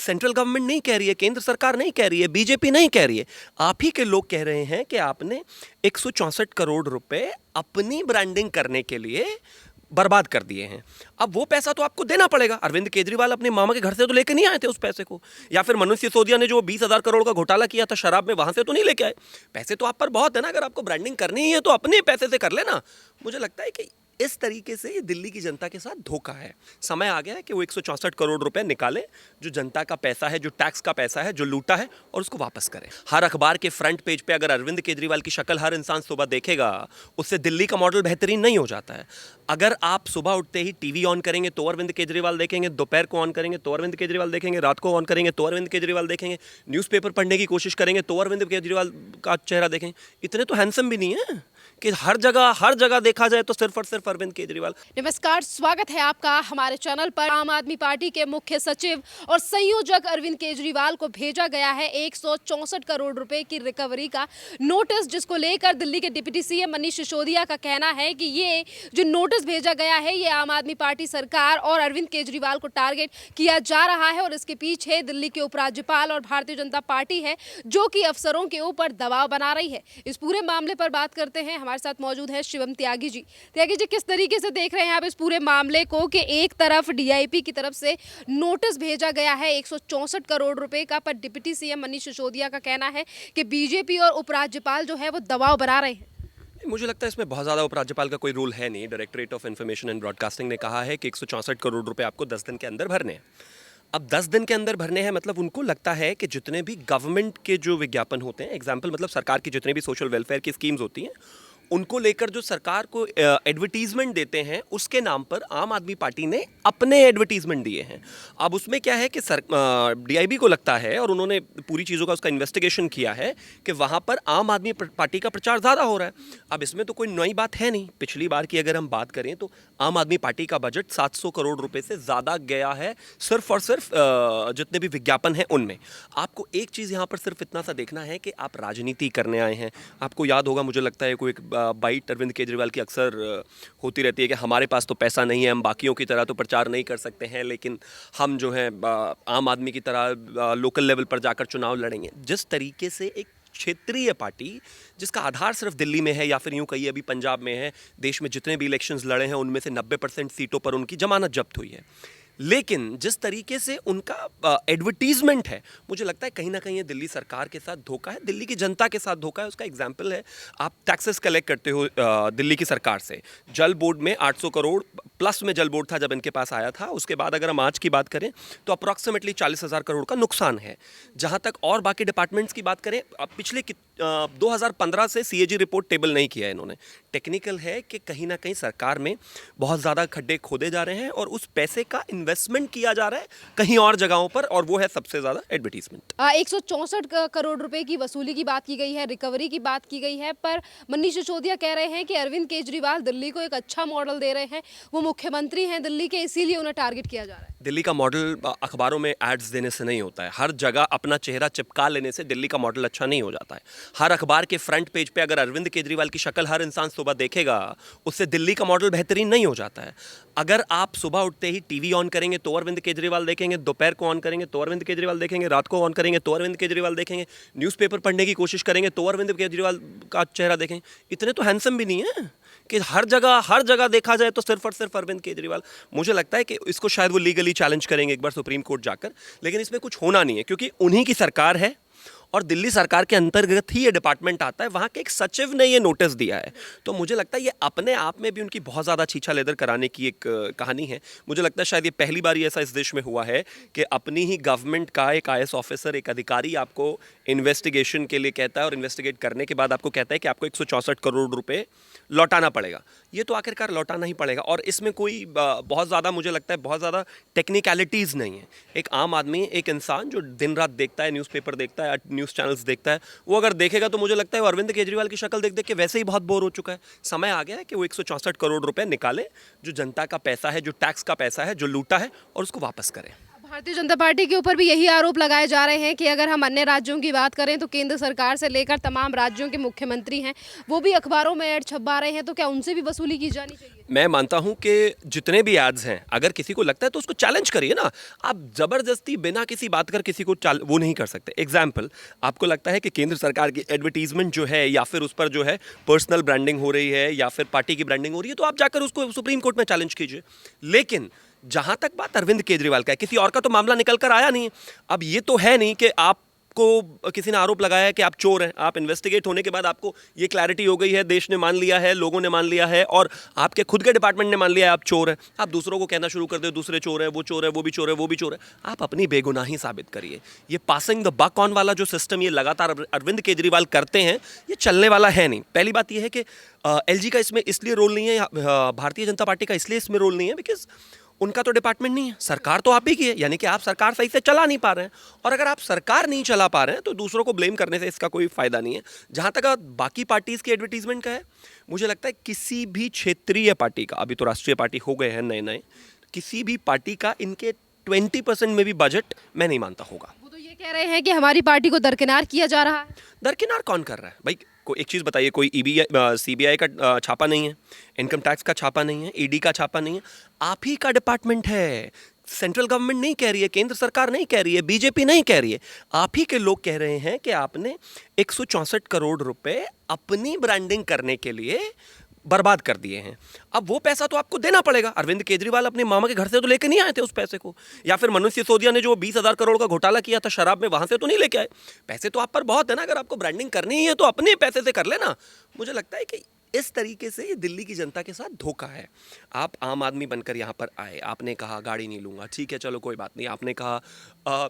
Central government नहीं कह रही है, केंद्र सरकार नहीं कह रही है, बीजेपी नहीं कह रही है, आप ही के लोग कह रहे हैं कि आपने 164 करोड़ रुपए अपनी ब्रांडिंग करने के लिए बर्बाद कर दिए हैं। अब वो पैसा तो आपको देना पड़ेगा। अरविंद केजरीवाल अपने मामा के घर से तो लेके नहीं आए थे उस पैसे को, या फिर मनोज सिसोदिया ने जो 20,000 करोड़ का घोटाला किया था शराब में, वहां से तो नहीं लेके आए। पैसे तो आप पर बहुत है ना, अगर आपको ब्रांडिंग करनी ही है तो अपने पैसे से कर लेना। मुझे लगता है कि इस तरीके से ये दिल्ली की जनता के साथ धोखा है। समय आ गया है कि वो 164 करोड़ रुपए निकाले, जो जनता का पैसा है, जो टैक्स का पैसा है, जो लूटा है, और उसको वापस करें। हर अखबार के फ्रंट पेज पे अगर अरविंद केजरीवाल की शक्ल हर इंसान सुबह देखेगा, उससे दिल्ली का मॉडल बेहतरीन नहीं हो जाता है। अगर आप सुबह उठते ही टीवी ऑन करेंगे तो अरविंद केजरीवाल देखेंगे, दोपहर को ऑन करेंगे तो अरविंद केजरीवाल देखेंगे, रात को ऑन करेंगे तो अरविंद केजरीवाल देखेंगे, न्यूज़पेपर पढ़ने की कोशिश करेंगे तो अरविंद केजरीवाल का चेहरा देखेंगे। इतने तो हैंडसम भी नहीं है कि हर जगह देखा जाए तो सिर्फ और सिर्फ अरविंद केजरीवाल। नमस्कार, स्वागत है आपका हमारे चैनल पर। आम आदमी पार्टी के मुख्य सचिव और संयोजक अरविंद केजरीवाल को भेजा गया है 164 करोड़ रुपए की रिकवरी का नोटिस, जिसको लेकर दिल्ली के डिप्टी सीएम मनीष सिसोदिया का कहना है कि ये जो नोटिस भेजा गया है ये आम आदमी पार्टी सरकार और अरविंद केजरीवाल को टारगेट किया जा रहा है, और इसके पीछे दिल्ली के उपराज्यपाल और भारतीय जनता पार्टी है जो कि अफसरों के ऊपर दबाव बना रही है। इस पूरे मामले पर बात करते हैं। हमारे साथ मौजूद है शिवम त्यागी जी। त्यागी जी, किस तरीके से देख रहे हैं आप इस पूरे मामले को कि एक तरफ डीआईपी की तरफ से नोटिस भेजा गया है 164 करोड़ रुपए का, पर डिप्टी सीएम मनीष सिसोदिया का कहना है कि बीजेपी और उपराज्यपाल जो है वो दबाव बना रहे हैं। मुझे लगता है इसमें बहुत ज़्यादा उपराज्यपाल का कोई रोल है नहीं। Directorate of information and broadcasting ने कहा है कि 164 करोड़ रुपए आपको 10 दिन के अंदर भरने हैं। अब 10 दिन के अंदर भरने हैं मतलब उनको लगता है कि जितने भी गवर्नमेंट के जो विज्ञापन होते हैं, एग्जाम्पल मतलब सरकार की जितने भी सोशल वेलफेयर की स्कीम्स होती हैं, उनको लेकर जो सरकार को एडवर्टीजमेंट देते हैं, उसके नाम पर आम आदमी पार्टी ने अपने एडवर्टीजमेंट दिए हैं। अब उसमें क्या है कि डीआईबी को लगता है, और उन्होंने पूरी चीज़ों का उसका इन्वेस्टिगेशन किया है, कि वहाँ पर आम आदमी पार्टी का प्रचार ज़्यादा हो रहा है। अब इसमें तो कोई नई बात है नहीं। पिछली बार की अगर हम बात करें तो आम आदमी पार्टी का बजट 700 करोड़ रुपए से ज़्यादा गया है, सिर्फ और सिर्फ जितने भी विज्ञापन हैं उनमें। आपको एक चीज़ यहाँ पर सिर्फ इतना सा देखना है कि आप राजनीति करने आए हैं। आपको याद होगा, मुझे लगता है कोई बाइट अरविंद केजरीवाल की अक्सर होती रहती है कि हमारे पास तो पैसा नहीं है, हम बाकियों की तरह तो प्रचार नहीं कर सकते हैं, लेकिन हम जो है आम आदमी की तरह लोकल लेवल पर जाकर चुनाव लड़ेंगे। जिस तरीके से एक क्षेत्रीय पार्टी जिसका आधार सिर्फ दिल्ली में है, या फिर यूं कहिए अभी पंजाब में है, देश में जितने भी इलेक्शंस लड़े हैं उनमें से 90% सीटों पर उनकी जमानत जब्त हुई है, लेकिन जिस तरीके से उनका एडवर्टीजमेंट है, मुझे लगता है कहीं ना कहीं ये दिल्ली सरकार के साथ धोखा है, दिल्ली की जनता के साथ धोखा है। उसका एग्जाम्पल है, आप टैक्सेस कलेक्ट करते हो दिल्ली की सरकार से। जल बोर्ड में 800 करोड़ प्लस में जल बोर्ड था जब इनके पास आया था। उसके बाद अगर हम आज की बात करें तो अप्रॉक्सीमेटली 40,000 करोड़ का नुकसान है। जहां तक और बाकी डिपार्टमेंट्स की बात करें, पिछले 2015 से सीएजी रिपोर्ट टेबल नहीं किया है इन्होंने। टेक्निकल है कि कहीं ना कहीं सरकार में बहुत ज़्यादा खड्डे खोदे जा रहे हैं और उस पैसे का इन्वेस्टमेंट किया जा रहा है कहीं और जगहों पर, और वो है सबसे ज़्यादा एडवर्टीजमेंट। 164 करोड़ रुपए की वसूली की बात की गई है, रिकवरी की बात की गई है, पर मनीष सिसोदिया कह रहे हैं कि अरविंद केजरीवाल दिल्ली को एक अच्छा मॉडल दे रहे हैं, वो मुख्यमंत्री हैं दिल्ली के, इसीलिए उन्हें टारगेट किया जा रहा है। दिल्ली का मॉडल अखबारों में एड्स देने से नहीं होता है। हर जगह अपना चेहरा चिपका लेने से दिल्ली का मॉडल अच्छा नहीं हो जाता है। हर अखबार के फ्रंट पेज पे अगर अरविंद केजरीवाल की शक्ल हर इंसान सुबह देखेगा, उससे दिल्ली का मॉडल बेहतरीन नहीं हो जाता है। अगर आप सुबह उठते ही टीवी ऑन करेंगे तो अरविंद केजरीवाल देखेंगे, दोपहर को ऑन करेंगे तो अरविंद केजरीवाल देखेंगे, रात को ऑन करेंगे तो अरविंद केजरीवाल देखेंगे, न्यूज़पेपर पढ़ने की कोशिश करेंगे तो अरविंद केजरीवाल का चेहरा देखेंगे। इतने तो हैंडसम भी नहीं है कि हर जगह देखा जाए तो सिर्फ और सिर्फ अरविंद केजरीवाल। मुझे लगता है कि इसको शायद वो लीगली चैलेंज करेंगे एक बार सुप्रीम कोर्ट जाकर, लेकिन इसमें कुछ होना नहीं है, क्योंकि उन्हीं की सरकार है और दिल्ली सरकार के अंतर्गत ही ये डिपार्टमेंट आता है। वहाँ के एक सचिव ने ये नोटिस दिया है, तो मुझे लगता है ये अपने आप में भी उनकी बहुत ज़्यादा छीछा लेदर कराने की एक कहानी है। मुझे लगता है शायद ये पहली बार ही ऐसा इस देश में हुआ है कि अपनी ही गवर्नमेंट का एक आईएएस ऑफिसर, एक अधिकारी आपको इन्वेस्टिगेशन के लिए कहता है, और इन्वेस्टिगेट करने के बाद आपको कहता है कि आपको 164 करोड़ रुपए लौटाना पड़ेगा। ये तो आखिरकार लौटाना ही पड़ेगा, और इसमें कोई बहुत ज़्यादा, मुझे लगता है बहुत ज़्यादा टेक्निकलिटीज़ नहीं है। एक आम आदमी, एक इंसान जो दिन रात देखता है, न्यूज़पेपर देखता है, न्यूज़ चैनल्स देखता है, वो अगर देखेगा तो मुझे लगता है वो अरविंद केजरीवाल की शक्ल देख देख के वैसे ही बहुत बोर हो चुका है। समय आ गया है कि वो 164 करोड़ रुपए निकाले, जो जनता का पैसा है, जो टैक्स का पैसा है, जो लूटा है, और उसको वापस करें। भारतीय जनता पार्टी के ऊपर भी यही आरोप लगाए जा रहे हैं कि अगर हम अन्य राज्यों की बात करें तो केंद्र सरकार से लेकर तमाम राज्यों के मुख्यमंत्री हैं वो भी अखबारों में ऐड छपवा रहे हैं, तो क्या उनसे भी वसूली की जानी चाहिए? मैं मानता हूं कि जितने भी एड्स हैं, अगर किसी को लगता है तो उसको चैलेंज करिए ना। आप जबरदस्ती बिना किसी बात कर किसी को वो नहीं कर सकते। एग्जाम्पल, आपको लगता है कि केंद्र सरकार की एडवर्टीजमेंट जो है या फिर उस पर जो है पर्सनल ब्रांडिंग हो रही है या फिर पार्टी की ब्रांडिंग हो रही है, तो आप जाकर उसको सुप्रीम कोर्ट में चैलेंज कीजिए। लेकिन जहां तक बात अरविंद केजरीवाल का है, किसी और का तो मामला निकल कर आया नहीं है। अब ये तो है नहीं कि आपको किसी ने आरोप लगाया है कि आप चोर हैं। आप इन्वेस्टिगेट होने के बाद आपको ये क्लैरिटी हो गई है, देश ने मान लिया है, लोगों ने मान लिया है और आपके खुद के डिपार्टमेंट ने मान लिया है आप चोर हैं। आप दूसरों को कहना शुरू कर दो दूसरे चोर है, वो चोर है, वो भी चोर है, वो भी चोर है। आप अपनी बेगुनाही साबित करिए। ये पासिंग द बक ऑन वाला जो सिस्टम ये लगातार अरविंद केजरीवाल करते हैं, ये चलने वाला है नहीं। पहली बात ये है कि एलजी का इसमें इसलिए रोल नहीं है, भारतीय जनता पार्टी का इसलिए इसमें रोल नहीं है बिकॉज उनका तो डिपार्टमेंट नहीं है, सरकार तो आप ही की है। यानी कि आप सरकार सही से चला नहीं पा रहे हैं, और अगर आप सरकार नहीं चला पा रहे हैं तो दूसरों को ब्लेम करने से इसका कोई फायदा नहीं है। जहां तक बाकी पार्टीज की एडवर्टीजमेंट का है, मुझे लगता है किसी भी क्षेत्रीय पार्टी का, अभी तो राष्ट्रीय पार्टी हो गए हैं नए नए, किसी भी पार्टी का इनके 20% में भी बजट मैं नहीं मानता होगा। वो तो ये कह रहे हैं कि हमारी पार्टी को दरकिनार किया जा रहा है। दरकिनार कौन कर रहा है भाई? एक चीज़ बताइए, कोई सीबीआई का छापा नहीं है, इनकम टैक्स का छापा नहीं है, ईडी का छापा नहीं है। आप ही का डिपार्टमेंट है। सेंट्रल गवर्नमेंट नहीं कह रही है, केंद्र सरकार नहीं कह रही है, बीजेपी नहीं कह रही है। आप ही के लोग कह रहे हैं कि आपने 164 करोड़ रुपए अपनी ब्रांडिंग करने के लिए बर्बाद कर दिए हैं। अब वो पैसा तो आपको देना पड़ेगा। अरविंद केजरीवाल अपने मामा के घर से तो लेके नहीं आए थे उस पैसे को, या फिर मनोज सिसोदिया ने जो 20,000 करोड़ का घोटाला किया था शराब में, वहां से तो नहीं लेके आए। पैसे तो आप पर बहुत है ना। अगर आपको ब्रांडिंग करनी ही है तो अपने पैसे से कर लेना। मुझे लगता है कि इस तरीके से ये दिल्ली की जनता के साथ धोखा है। आप आम आदमी बनकर यहाँ पर आए, आपने कहा गाड़ी नहीं लूँगा, ठीक है चलो कोई बात नहीं। आपने कहा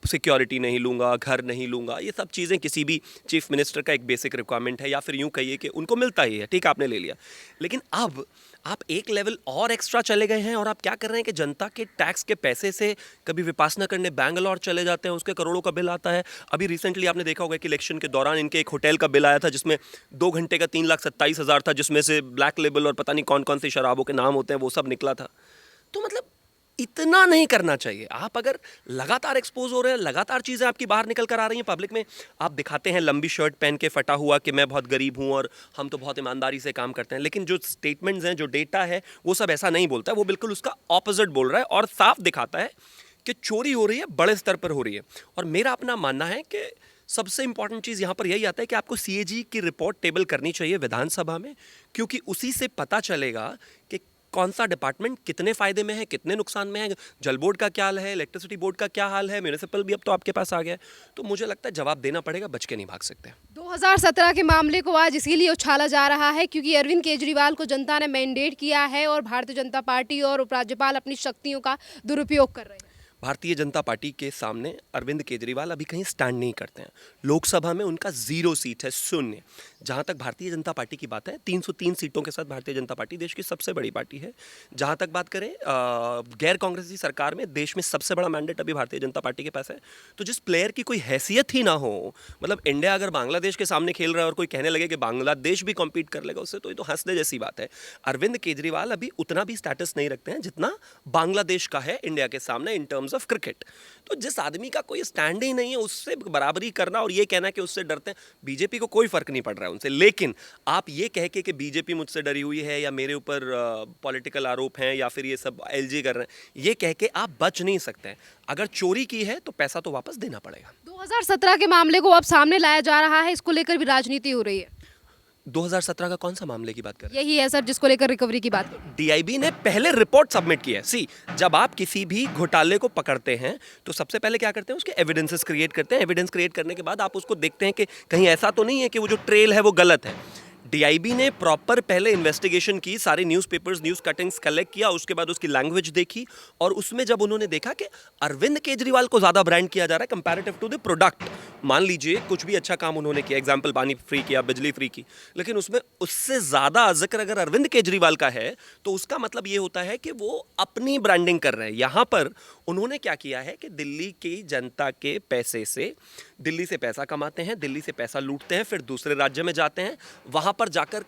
सिक्योरिटी नहीं लूँगा, घर नहीं लूँगा। ये सब चीज़ें किसी भी चीफ मिनिस्टर का एक बेसिक रिक्वायरमेंट है, या फिर यूँ कहिए कि उनको मिलता ही है, ठीक है आपने ले लिया। लेकिन अब आप एक लेवल और एक्स्ट्रा चले गए हैं और आप क्या कर रहे हैं कि जनता के टैक्स के पैसे से कभी विपासना करने बैंगलोर चले जाते हैं, उसके करोड़ों का बिल आता है। अभी रिसेंटली आपने देखा होगा कि इलेक्शन के दौरान इनके एक होटल का बिल आया था जिसमें 2 घंटे का 3,27,000 था, जिसमें से ब्लैक लेबल और पता नहीं कौन कौन सी शराबों के नाम होते हैं वो सब निकला था। तो मतलब इतना नहीं करना चाहिए। आप अगर लगातार एक्सपोज हो रहे हैं, लगातार चीज़ें आपकी बाहर निकल कर आ रही हैं पब्लिक में, आप दिखाते हैं लंबी शर्ट पहन के फटा हुआ कि मैं बहुत गरीब हूं और हम तो बहुत ईमानदारी से काम करते हैं, लेकिन जो स्टेटमेंट्स हैं, जो डेटा है, वो सब ऐसा नहीं बोलता है। वो बिल्कुल उसका ऑपोजिट बोल रहा है और साफ दिखाता है कि चोरी हो रही है, बड़े स्तर पर हो रही है। और मेरा अपना मानना है कि सबसे इंपॉर्टेंट चीज़ यहाँ पर यही आता है कि आपको सीएजी की रिपोर्ट टेबल करनी चाहिए विधानसभा में, क्योंकि उसी से पता चलेगा कि कौन सा डिपार्टमेंट कितने फायदे में है, कितने नुकसान में है। जल बोर्ड का क्या हाल है, इलेक्ट्रिसिटी बोर्ड का क्या हाल है, म्यूनिसिपल भी अब तो आपके पास आ गया है। तो मुझे लगता है जवाब देना पड़ेगा, बच के नहीं भाग सकते। 2017 के मामले को आज इसीलिए उछाला जा रहा है क्योंकि अरविंद केजरीवाल को जनता ने मैंडेट किया है और भारतीय जनता पार्टी और उपराज्यपाल अपनी शक्तियों का दुरुपयोग कर रहे हैं। भारतीय जनता पार्टी के सामने अरविंद केजरीवाल अभी कहीं स्टैंड नहीं करते हैं। लोकसभा में उनका 0 सीट है, 0। जहां तक भारतीय जनता पार्टी की बात है, 303 सीटों के साथ भारतीय जनता पार्टी देश की सबसे बड़ी पार्टी है। जहां तक बात करें गैर कांग्रेसी सरकार में, देश में सबसे बड़ा मैंडेट अभी भारतीय जनता पार्टी के पास है। तो जिस प्लेयर की कोई हैसियत ही ना हो, मतलब इंडिया अगर बांग्लादेश के सामने खेल रहा है और कोई कहने लगे कि बांग्लादेश भी कॉम्पीट कर लेगा उससे, तो ये तो हंसने जैसी बात है। अरविंद केजरीवाल अभी उतना भी स्टेटस नहीं रखते हैं जितना बांग्लादेश का है इंडिया के सामने इन टर्म्स ऑफ क्रिकेट। तो जिस आदमी का कोई स्टैंड ही नहीं है, उससे बराबरी करना और ये कहना कि उससे डरते हैं, बीजेपी को कोई फर्क नहीं पड़ रहा है उनसे। लेकिन आप ये कह के कि बीजेपी मुझसे डरी हुई है या मेरे ऊपर पॉलिटिकल आरोप हैं या फिर ये सब एलजी कर रहे हैं, ये कह के आप बच नहीं सकते हैं। अगर चोरी की है तो पैसा तो वापस देना पड़ेगा। 2017 के मामले को अब सामने लाया जा रहा है, इसको लेकर भी राजनीति हो रही है। 2017 का कौन सा मामले की बात कर रहे हैं? यही है सर, जिसको लेकर रिकवरी की बात करें। डीआईबी ने पहले रिपोर्ट सबमिट की है। सी, जब आप किसी भी घोटाले को पकड़ते हैं तो सबसे पहले क्या करते हैं, उसके एविडेंसेस क्रिएट करते हैं। एविडेंस क्रिएट करने के बाद आप उसको देखते हैं कि कहीं ऐसा तो नहीं है कि वो जो ट्रेल है वो गलत है। डीआईबी ने प्रॉपर पहले इन्वेस्टिगेशन की, सारे न्यूज़पेपर्स, न्यूज़ कटिंग्स कलेक्ट किया, उसके बाद उसकी लैंग्वेज देखी, और उसमें जब उन्होंने देखा कि अरविंद केजरीवाल को ज़्यादा ब्रांड किया जा रहा है कंपैरेटिव टू द प्रोडक्ट। मान लीजिए कुछ भी अच्छा काम उन्होंने किया, एग्जाम्पल पानी फ्री किया, बिजली फ्री की, लेकिन उसमें उससे ज़्यादा जिक्र अगर अरविंद केजरीवाल का है तो उसका मतलब ये होता है कि वो अपनी ब्रांडिंग कर रहे हैं। यहाँ पर उन्होंने क्या किया है कि दिल्ली की जनता के पैसे से, दिल्ली से पैसा कमाते हैं, दिल्ली से पैसा लूटते हैं, फिर दूसरे राज्य में जाते हैं, वहाँ पर जाकर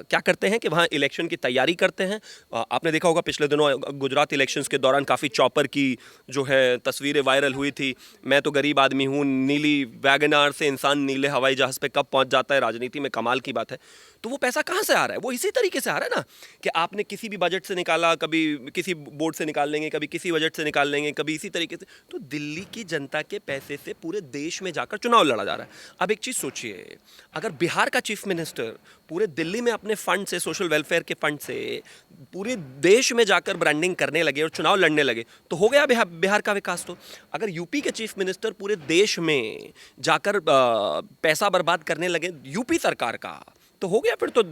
क्या करते हैं कि वहाँ इलेक्शन की तैयारी करते हैं। आपने देखा होगा पिछले दिनों गुजरात इलेक्शंस के दौरान काफ़ी चॉपर की जो है तस्वीरें वायरल हुई थी। मैं तो गरीब आदमी हूँ, नीली वैगनार से इंसान नीले हवाई जहाज़ पे कब पहुँच जाता है, राजनीति में कमाल की बात है। तो वो पैसा कहाँ से आ रहा है? वो इसी तरीके से आ रहा है ना कि आपने किसी भी बजट से निकाला, कभी किसी बोर्ड से निकाल लेंगे, कभी किसी बजट से निकाल लेंगे, कभी इसी तरीके से। तो दिल्ली की जनता के पैसे से पूरे देश में जाकर चुनाव लड़ा जा रहा है। अब एक चीज़ सोचिए, अगर बिहार का चीफ मिनिस्टर पूरे दिल्ली में अपने फंड से, सोशल वेलफेयर के फंड से पूरे देश में जाकर ब्रांडिंग करने लगे और चुनाव लड़ने लगे, तो हो गया बिहार का विकास। तो अगर यूपी के चीफ मिनिस्टर पूरे देश में जाकर पैसा बर्बाद करने लगे यूपी सरकार का, तो हो गया। फिर तो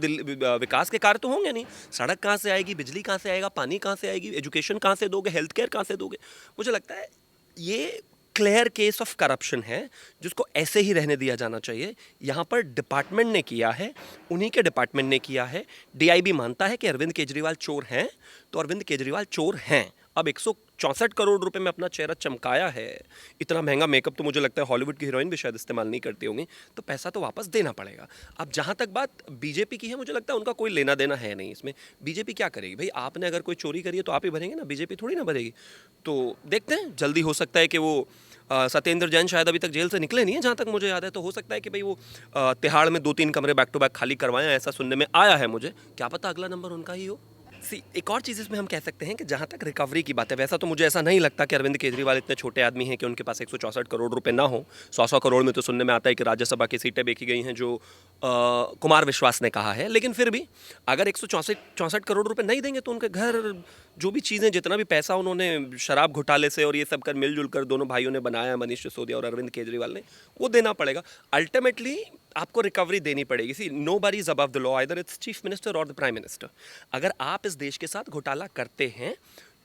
विकास के कार्य तो होंगे नहीं। सड़क कहाँ से आएगी, बिजली कहाँ से आएगा, पानी कहाँ से आएगी, एजुकेशन कहाँ से दोगे, हेल्थ केयर कहाँ से दोगे? मुझे लगता है ये क्लियर केस ऑफ करप्शन है, जिसको ऐसे ही रहने दिया जाना चाहिए। यहाँ पर डिपार्टमेंट ने किया है, उन्हीं के डिपार्टमेंट ने किया है। डीआईबी मानता है कि अरविंद केजरीवाल चोर हैं, तो अरविंद केजरीवाल चोर हैं। अब 164 करोड़ रुपए में अपना चेहरा चमकाया है। इतना महंगा मेकअप तो मुझे लगता है हॉलीवुड की हीरोइन भी शायद इस्तेमाल नहीं करती होंगी। तो पैसा तो वापस देना पड़ेगा। अब जहाँ तक बात बीजेपी की है, मुझे लगता है उनका कोई लेना देना है नहीं इसमें। बीजेपी क्या करेगी भाई? आपने अगर कोई चोरी करी है तो आप ही भरेंगे ना, बीजेपी थोड़ी ना भरेगी। तो देखते हैं, जल्दी हो सकता है कि वो सत्येंद्र जैन शायद अभी तक जेल से निकले नहीं है, जहाँ तक मुझे याद है। तो हो सकता है कि भाई वो तिहाड़ में 2-3 कमरे बैक टू बैक खाली करवाएं, ऐसा सुनने में आया है मुझे। क्या पता अगला नंबर उनका ही हो। एक और चीज़ इसमें हम कह सकते हैं कि जहाँ तक रिकवरी की बात है, वैसा तो मुझे ऐसा नहीं लगता कि अरविंद केजरीवाल इतने छोटे आदमी हैं कि उनके पास 164 करोड़ रुपए ना हो। 100 करोड़ में तो सुनने में आता है कि राज्यसभा की सीटें बेची गई हैं, जो कुमार विश्वास ने कहा है। लेकिन फिर भी अगर 164 करोड़ रुपए नहीं देंगे तो उनके घर जो भी चीज़ें, जितना भी पैसा उन्होंने शराब घोटाले से और ये सब कर मिलजुल कर दोनों भाइयों ने बनाया, मनीष सिसोदिया और अरविंद केजरीवाल ने, वो देना पड़ेगा। अल्टीमेटली आपको रिकवरी देनी पड़ेगी। See nobody is above the law, either it's chief minister और द प्राइम मिनिस्टर। अगर आप इस देश के साथ घोटाला करते हैं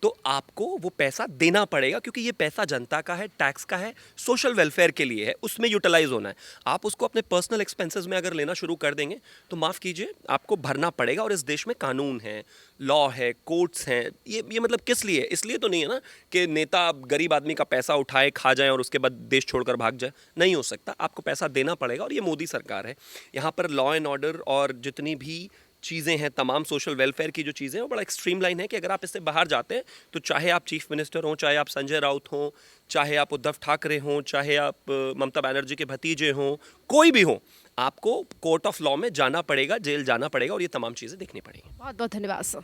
तो आपको वो पैसा देना पड़ेगा, क्योंकि ये पैसा जनता का है, टैक्स का है, सोशल वेलफेयर के लिए है, उसमें यूटिलाइज होना है। आप उसको अपने पर्सनल एक्सपेंसेस में अगर लेना शुरू कर देंगे तो माफ़ कीजिए, आपको भरना पड़ेगा। और इस देश में कानून है, लॉ है, कोर्ट्स हैं। ये मतलब किस लिए? इसलिए तो नहीं है ना कि नेता गरीब आदमी का पैसा उठाए, खा जाए और उसके बाद देश छोड़कर भाग जाए। नहीं हो सकता, आपको पैसा देना पड़ेगा। और ये मोदी सरकार है, यहाँ पर लॉ एंड ऑर्डर और जितनी भी चीज़ें हैं, तमाम सोशल वेलफेयर की जो चीज़ें हैं, वो बड़ा एक्सट्रीम लाइन है कि अगर आप इससे बाहर जाते हैं तो चाहे आप चीफ मिनिस्टर हों, चाहे आप संजय राउत हों, चाहे आप उद्धव ठाकरे हों, चाहे आप ममता बनर्जी के भतीजे हों, कोई भी हो, आपको कोर्ट ऑफ लॉ में जाना पड़ेगा, जेल जाना पड़ेगा और ये तमाम चीज़ें देखनी पड़ेंगी। बहुत बहुत धन्यवाद सर।